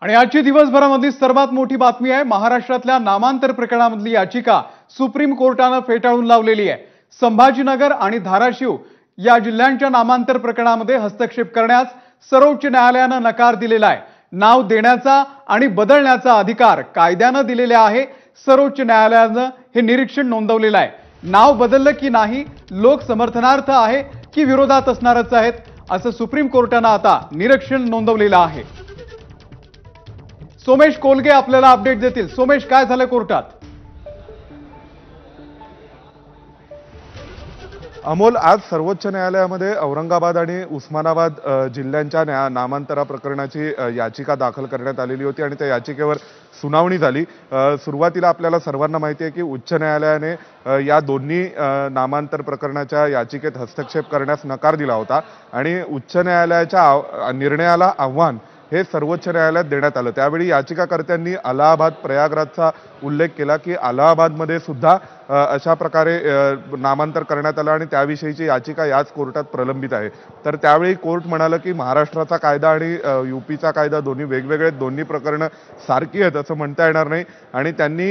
आणि आजची दिवसभरामधली सर्वात मोठी बातमी आहे। महाराष्ट्रातल्या नामांतर प्रकरणामधली याचिका सुप्रीम कोर्टाने फेटाळून लावलेली आहे। संभाजीनगर आणि धाराशिव या जिल्ह्यांच्या नामांतर प्रकरणामध्ये हस्तक्षेप करण्यास सर्वोच्च न्यायालयाने नकार दिलेला आहे। नाव देण्याचा आणि बदलण्याचा अधिकार कायद्याने दिलेला आहे। सर्वोच्च न्यायालयाने हे निरीक्षण नोंदवलेलं आहे। नाव बदललं की नाही, लोक समर्थनार्थ आहे की विरोधात असणारच आहेत, असं सुप्रीम कोर्टाने आता निरीक्षण नोंदवलेलं आहे। सोमेश कोलगे आपल्याला अपडेट देतील। सोमेश, काय झालं कोर्टात? अमोल, आज सर्वोच्च न्यायालयामध्ये औरंगाबाद आणि उस्मानाबाद जिल्ह्यांच्या नामांतरा प्रकरणाची याचिका दाखल करण्यात आलेली होती आणि त्या याचिकेवर सुनावणी झाली। सुरुवातीला आपल्याला सर्वांना माहिती आहे की उच्च न्यायालयाने या दोन्ही नामांतर प्रकरणाच्या याचिकेत हस्तक्षेप करण्यास नकार दिला होता आणि उच्च न्यायालयाच्या निर्णयाला आव्हान हे सर्वोच्च न्यायालयात देण्यात आलं। त्यावेळी याचिकाकर्त्यांनी अलाहाबाद प्रयागराजचा उल्लेख केला की अलाहाबादमध्ये सुद्धा अशा प्रकारे नामांतर करण्यात आलं आणि त्याविषयीची याचिका याच कोर्टात प्रलंबित आहे। तर त्यावेळी कोर्ट म्हणालं की महाराष्ट्राचा कायदा आणि यूपीचा कायदा दोन्ही वेगवेगळे, दोन्ही प्रकरणं सारखी आहेत असं म्हणता येणार नाही आणि त्यांनी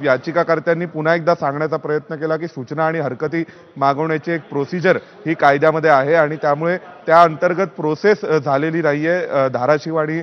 याचिकाकर्त्यांनी पुन्हा एकदा सांगण्याचा प्रयत्न केला की सूचना आणि हरकती मागवण्याची एक प्रोसिजर ही कायद्यामध्ये आहे आणि त्यामुळे त्या अंतर्गत प्रोसेस झालेली नाहीये। धाराशिव आणि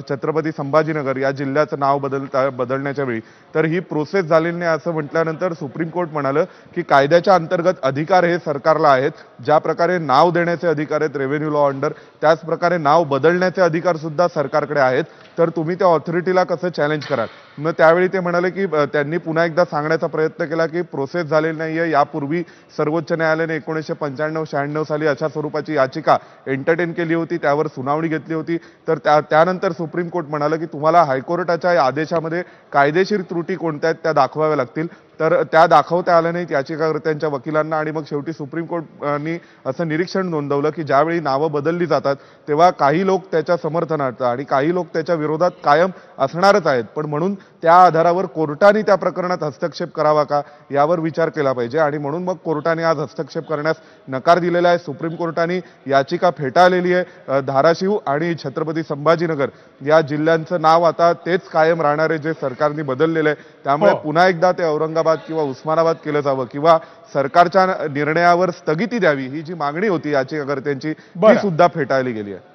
छत्रपती संभाजीनगर या जिल्ह्याचं नाव बदलण्याच्या वेळी तर ही प्रोसेस झालेली नाही असं म्हटल्यानंतर सुप्रीम कोर्ट म्हणालं की कायद्याच्या अंतर्गत अधिकार हे सरकारला आहेत। ज्या प्रकारे नाव देण्याचे अधिकार आहेत रेव्हेन्यू लॉ अंडर, त्याच प्रकारे नाव बदलण्याचे अधिकार सुद्धा सरकारकडे आहेत। तर तुम्ही त्या ऑथॉरिटीला कसं चॅलेंज कराल? मग त्यावेळी ते म्हणाले की त्यांनी पुन्हा एकदा सांगण्याचा प्रयत्न केला की प्रोसेस झालेली नाहीये। यापूर्वी सर्वोच्च न्यायालयाने 1995-96 साली अशा स्वरूपाची याचिका एंटरटेन केली होती, त्यावर सुनावणी घेतली होती। तर त्यानंतर सुप्रीम कोर्ट म्हणालं की तुम्हाला हायकोर्टाच्या या आदेशामध्ये कायदेशीर त्रुटी कोणत्या आहेत त्या दाखवाव्या लागतील। तर त्या दाखवता आल्या नाहीत याचिकाकर्त्यांच्या वकिलांना आणि मग शेवटी सुप्रीम कोर्टाने असं निरीक्षण नोंदवलं की ज्यावेळी नावं बदलली जातात तेव्हा काही लोक त्याच्या समर्थनार्थ आणि काही लोक त्याच्या विरोधात कायम असणारच आहेत, पण म्हणून त्या आधारावर कोर्टाने त्या प्रकरणात हस्तक्षेप करावा का यावर विचार केला पाहिजे आणि म्हणून मग कोर्टाने आज हस्तक्षेप करण्यास नकार दिलेला आहे। सुप्रीम कोर्टाने याचिका फेटाळलेली आहे। धाराशिव आणि छत्रपती संभाजीनगर या जिल्ह्यांचं नाव आता तेच कायम राहणार आहे जे सरकारने बदललेलं आहे। त्यामुळे पुन्हा एकदा ते औरंगाबाद किंवा उस्मानाबाद केलं जावं किंवा सरकारच्या निर्णयावर स्थगिती द्यावी ही जी मागणी होती याचिकाकर्त्यांची ती सुद्धा फेटाळली गेली आहे।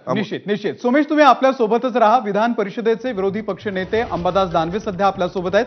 निश्चित सोमेश, तुम्ही आपल्या सोबतच राहा। विधान परिषदेचे विरोधी पक्ष नेते अंबादास दानवे सध्या आपल्या सोबत आहेत।